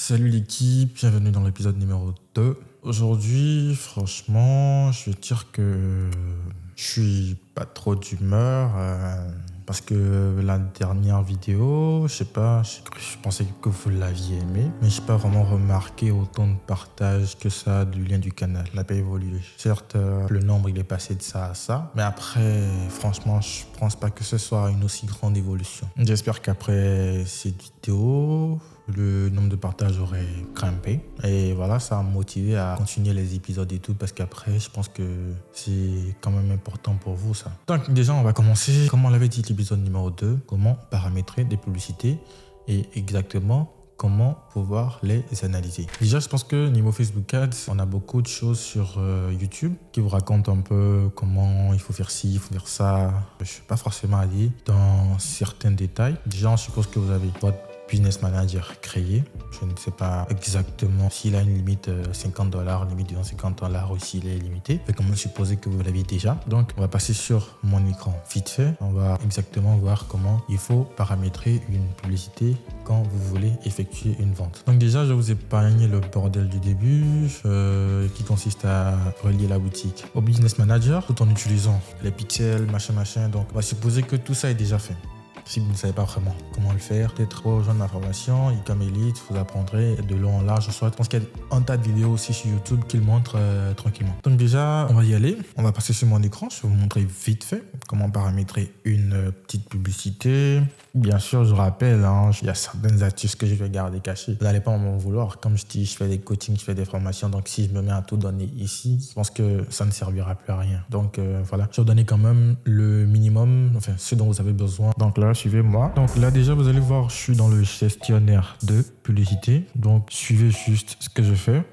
Salut l'équipe, bienvenue dans l'épisode numéro 2. Aujourd'hui, franchement, je vais dire que je suis pas trop d'humeur parce que la dernière vidéo, je pensais que vous l'aviez aimé, mais j'ai pas vraiment remarqué autant de partage que ça du lien du canal. Il n'a pas évolué. Certes, le nombre il est passé de ça à ça, mais après, franchement, je pense pas que ce soit une aussi grande évolution. J'espère qu'après cette vidéo, le nombre de partages aurait grimpé. Et voilà, ça m'a motivé à continuer les épisodes et tout, parce qu'après, je pense que c'est quand même important pour vous, ça. Donc déjà, on va commencer, comme on l'avait dit, l'épisode numéro 2, comment paramétrer des publicités et exactement comment pouvoir les analyser. Déjà, je pense que niveau Facebook Ads, on a beaucoup de choses sur YouTube qui vous racontent un peu comment il faut faire ci, il faut faire ça. Je ne suis pas forcément allé dans certains détails. Déjà, on suppose que vous avez votre Business Manager créé. Je ne sais pas exactement s'il a une limite $50, limite de $50 ou s'il est limité. Mais comme on supposait que vous l'aviez déjà. Donc, on va passer sur mon écran vite fait. On va exactement voir comment il faut paramétrer une publicité quand vous voulez effectuer une vente. Donc déjà, je vous épargne le bordel du début qui consiste à relier la boutique au Business Manager tout en utilisant les pixels, machin. Donc, on va supposer que tout ça est déjà fait. Si vous ne savez pas vraiment comment le faire, peut-être rejoindre ma formation, Ecom Elite, vous apprendrez de long en large. Je pense qu'il y a un tas de vidéos aussi sur YouTube qui le montrent tranquillement. Donc déjà, on va y aller. On va passer sur mon écran. Je vais vous montrer vite fait comment paramétrer une petite publicité. Bien sûr, je rappelle, il y a certaines astuces que je vais garder cachées. Vous n'allez pas m'en vouloir. Comme je dis, je fais des coachings, je fais des formations. Donc si je me mets à tout donner ici, je pense que ça ne servira plus à rien. Donc voilà, je vais vous donner quand même le minimum, enfin ce dont vous avez besoin. Donc là, suivez-moi. Donc là, déjà, vous allez voir, je suis dans le gestionnaire de publicité. Donc, suivez juste ce que je fais.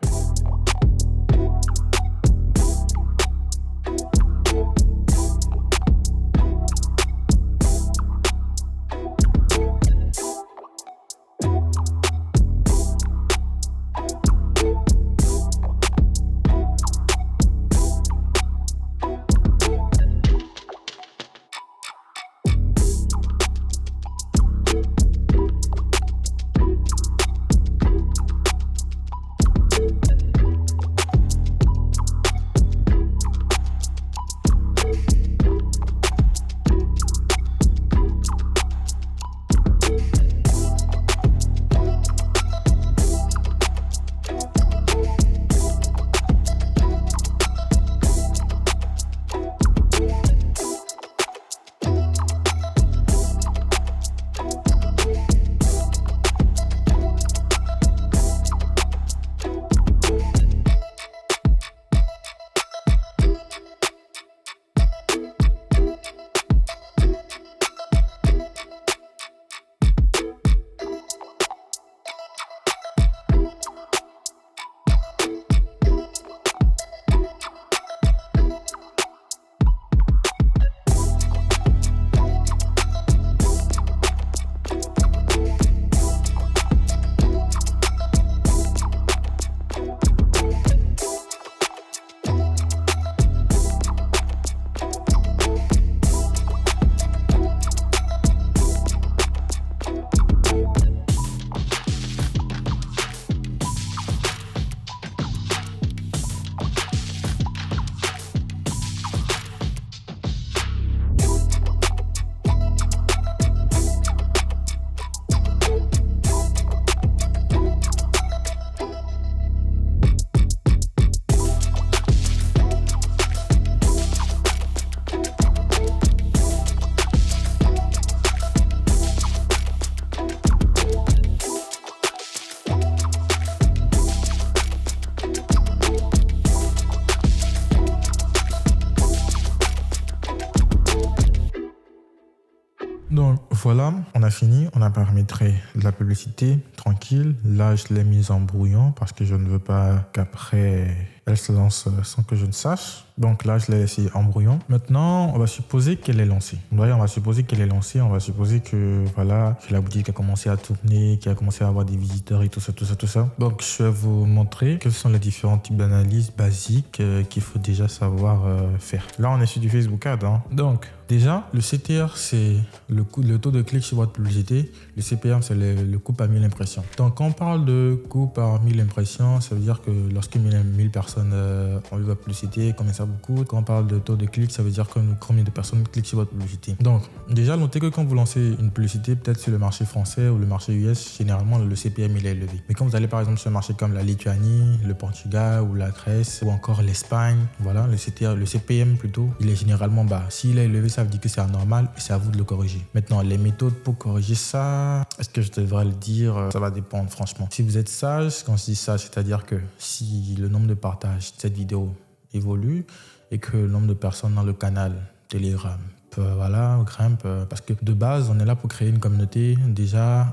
Donc voilà, on a fini, on a paramétré la publicité, tranquille. Là, je l'ai mise en brouillon parce que je ne veux pas qu'après elle se lance sans que je ne sache. Donc là, je l'ai laissé en brouillon. Maintenant, on va supposer qu'elle est lancée. D'ailleurs, on va supposer qu'elle est lancée. On va supposer que voilà, que la boutique a commencé à tourner, qu'elle a commencé à avoir des visiteurs et tout ça. Donc, je vais vous montrer quels sont les différents types d'analyses basiques qu'il faut déjà savoir faire. Là, on est sur du Facebook Ads. Donc, déjà, le CTR, c'est le taux de clic sur votre publicité. Le CPM, c'est le coût par 1000 impressions. impressions. Donc quand on parle de coût par 1000 impressions, ça veut dire que lorsque 1000 personnes ont vu votre publicité, combien ça vous coûte. Quand on parle de taux de clic, ça veut dire combien de personnes cliquent sur votre publicité. Donc déjà, notez que quand vous lancez une publicité, peut-être sur le marché français ou le marché US, généralement le CPM il est élevé. Mais quand vous allez par exemple sur un marché comme la Lituanie, le Portugal ou la Grèce ou encore l'Espagne, voilà, le CPM plutôt, il est généralement bas. S'il est élevé, ça veut dire que c'est anormal et c'est à vous de le corriger. Maintenant, les méthodes pour corriger ça, est-ce que je devrais le dire? Ça va dépendre franchement. Si vous êtes sage, quand je dis sage, c'est-à-dire que si le nombre de partages de cette vidéo évolue et que le nombre de personnes dans le canal Telegram grimpe, parce que de base, on est là pour créer une communauté déjà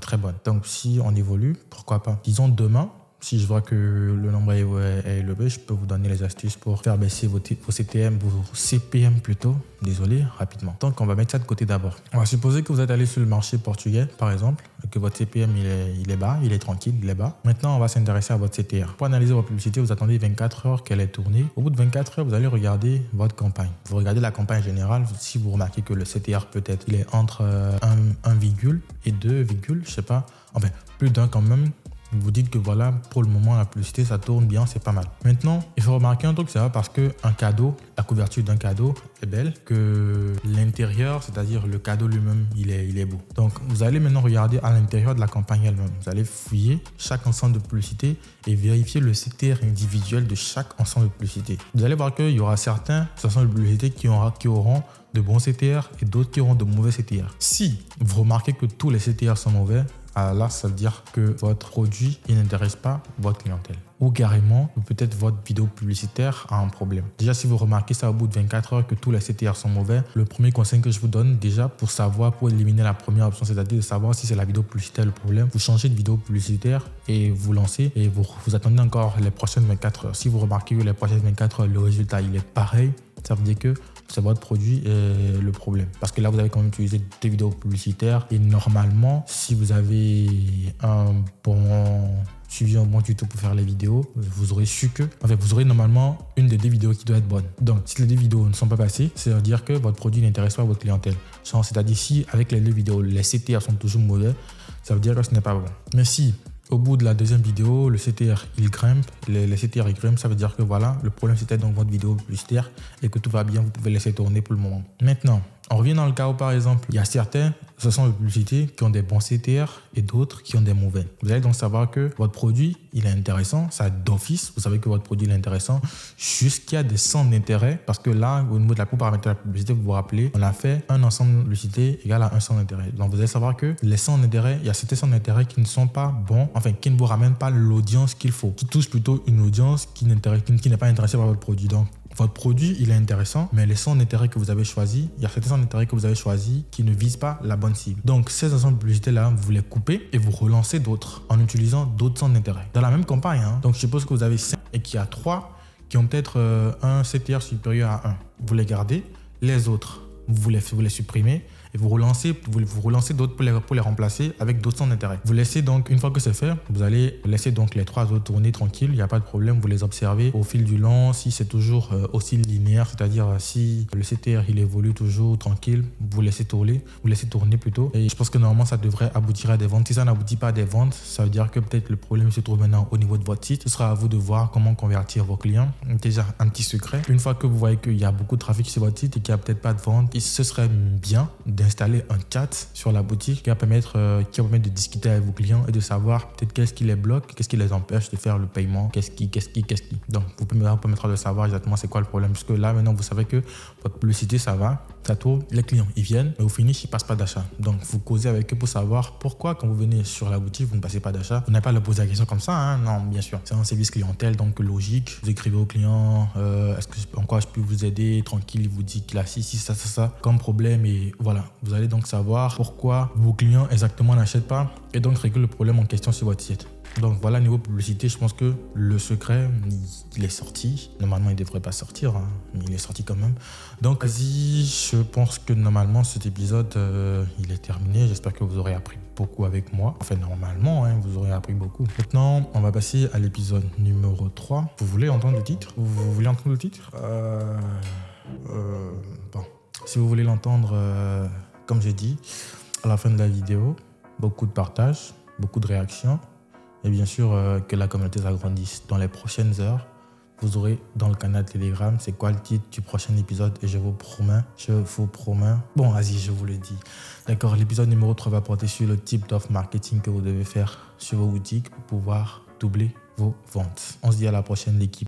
très bonne. Donc, si on évolue, pourquoi pas? Disons demain, si je vois que le nombre est élevé, je peux vous donner les astuces pour faire baisser vos CPM plutôt. Désolé, rapidement. Donc, on va mettre ça de côté d'abord. On va supposer que vous êtes allé sur le marché portugais, par exemple, et que votre CPM il est bas, il est tranquille, il est bas. Maintenant, on va s'intéresser à votre CTR. Pour analyser votre publicité, vous attendez 24 heures qu'elle est tournée. Au bout de 24 heures, vous allez regarder votre campagne. Vous regardez la campagne générale. Si vous remarquez que le CTR peut-être il est entre 1, et 2, je sais pas. Enfin, plus d'un quand même. Vous dites que voilà, pour le moment, la publicité, ça tourne bien, c'est pas mal. Maintenant, il faut remarquer un truc, c'est parce qu'un cadeau, la couverture d'un cadeau est belle, que l'intérieur, c'est-à-dire le cadeau lui-même, il est beau. Donc, vous allez maintenant regarder à l'intérieur de la campagne elle-même. Vous allez fouiller chaque ensemble de publicité et vérifier le CTR individuel de chaque ensemble de publicité. Vous allez voir qu'il y aura certains ensembles de publicités qui auront de bons CTR et d'autres qui auront de mauvais CTR. Si vous remarquez que tous les CTR sont mauvais, là, ça veut dire que votre produit il n'intéresse pas votre clientèle. Ou carrément, peut-être votre vidéo publicitaire a un problème. Déjà, si vous remarquez ça au bout de 24 heures que tous les CTR sont mauvais, le premier conseil que je vous donne déjà pour éliminer la première option, c'est-à-dire de savoir si c'est la vidéo publicitaire le problème, vous changez de vidéo publicitaire et vous lancez et vous attendez encore les prochaines 24 heures. Si vous remarquez que les prochaines 24 heures, le résultat il est pareil, ça veut dire que c'est votre produit le problème. Parce que là, vous avez quand même utilisé des vidéos publicitaires et normalement, si vous avez suivi un bon tuto pour faire les vidéos, vous aurez vous aurez normalement une des deux vidéos qui doit être bonne. Donc, si les deux vidéos ne sont pas passées, ça veut dire que votre produit n'intéresse pas votre clientèle. C'est-à-dire si avec les deux vidéos, les CTR sont toujours mauvais, ça veut dire que ce n'est pas bon. Mais si au bout de la deuxième vidéo, le CTR il grimpe, les CTR ils grimpent, ça veut dire que voilà, le problème c'était donc votre vidéo publicitaire et que tout va bien, vous pouvez laisser tourner pour le moment. Maintenant, on revient dans le cas où par exemple, il y a certains, ce sont les publicités qui ont des bons CTR et d'autres qui ont des mauvais. Vous allez donc savoir que votre produit, il est intéressant, ça d'office, vous savez que votre produit il est intéressant jusqu'à des centres d'intérêt parce que là, au niveau de la paramètre de la publicité, vous vous rappelez, on a fait un ensemble de publicité égal à un centre d'intérêt. Donc vous allez savoir que les centres d'intérêt, il y a certains centres d'intérêt qui ne sont pas bons, enfin qui ne vous ramènent pas l'audience qu'il faut, qui touchent plutôt une audience qui n'est pas intéressée par votre produit. Donc votre produit, il est intéressant, mais les centres d'intérêt que vous avez choisis, il y a certains centres d'intérêt que vous avez choisis qui ne visent pas la bonne cible. Donc, ces ensembles de publicités-là, vous les coupez et vous relancez d'autres en utilisant d'autres centres d'intérêt. Dans la même campagne, Donc, je suppose que vous avez 5 et qu'il y a 3 qui ont peut-être un CTR supérieur à 1. Vous les gardez, les autres, vous les supprimez et vous relancez d'autres pour les remplacer avec d'autres centres d'intérêt. Vous laissez donc, une fois que c'est fait, vous allez laisser donc les 3 autres tourner tranquilles, il n'y a pas de problème, vous les observez au fil du long, si c'est toujours aussi linéaire, c'est-à-dire si le CTR il évolue toujours tranquille, vous laissez tourner plutôt, et je pense que normalement ça devrait aboutir à des ventes. Si ça n'aboutit pas à des ventes, ça veut dire que peut-être le problème se trouve maintenant au niveau de votre site. Ce sera à vous de voir comment convertir vos clients. Déjà, un petit secret, une fois que vous voyez qu'il y a beaucoup de trafic sur votre site et qu'il n'y a peut-être pas de vente, ce serait bien d'installer un chat sur la boutique qui va permettre de discuter avec vos clients et de savoir peut-être qu'est-ce qui les bloque, qu'est-ce qui les empêche de faire le paiement, qu'est-ce qui. Donc, vous permettra de savoir exactement c'est quoi le problème. Puisque là, maintenant, vous savez que votre publicité, ça va, ça tourne, les clients, ils viennent, mais au finish, ils ne passent pas d'achat. Donc, vous causez avec eux pour savoir pourquoi, quand vous venez sur la boutique, vous ne passez pas d'achat. Vous n'avez pas à leur poser la question comme ça, Non, bien sûr. C'est un service clientèle, donc logique. Vous écrivez au client, en quoi je peux vous aider, tranquille, il vous dit qu'il a ça, comme problème, et voilà. Vous allez donc savoir pourquoi vos clients exactement n'achètent pas et donc régler le problème en question sur votre site. Donc voilà, niveau publicité, je pense que le secret, il est sorti. Normalement, il ne devrait pas sortir, mais il est sorti quand même. Donc vas-y, je pense que normalement, cet épisode, il est terminé. J'espère que vous aurez appris beaucoup avec moi. Enfin, normalement, vous aurez appris beaucoup. Maintenant, on va passer à l'épisode numéro 3. Vous voulez entendre le titre ? Vous voulez entendre le titre ? Bon. Si vous voulez l'entendre, comme j'ai dit, à la fin de la vidéo, beaucoup de partage, beaucoup de réactions et bien sûr que la communauté s'agrandisse. Dans les prochaines heures, vous aurez dans le canal Telegram c'est quoi le titre du prochain épisode et je vous promets, bon vas-y je vous le dis. D'accord, l'épisode numéro 3 va porter sur le type d'offre marketing que vous devez faire sur vos boutiques pour pouvoir doubler vos ventes. On se dit à la prochaine l'équipe.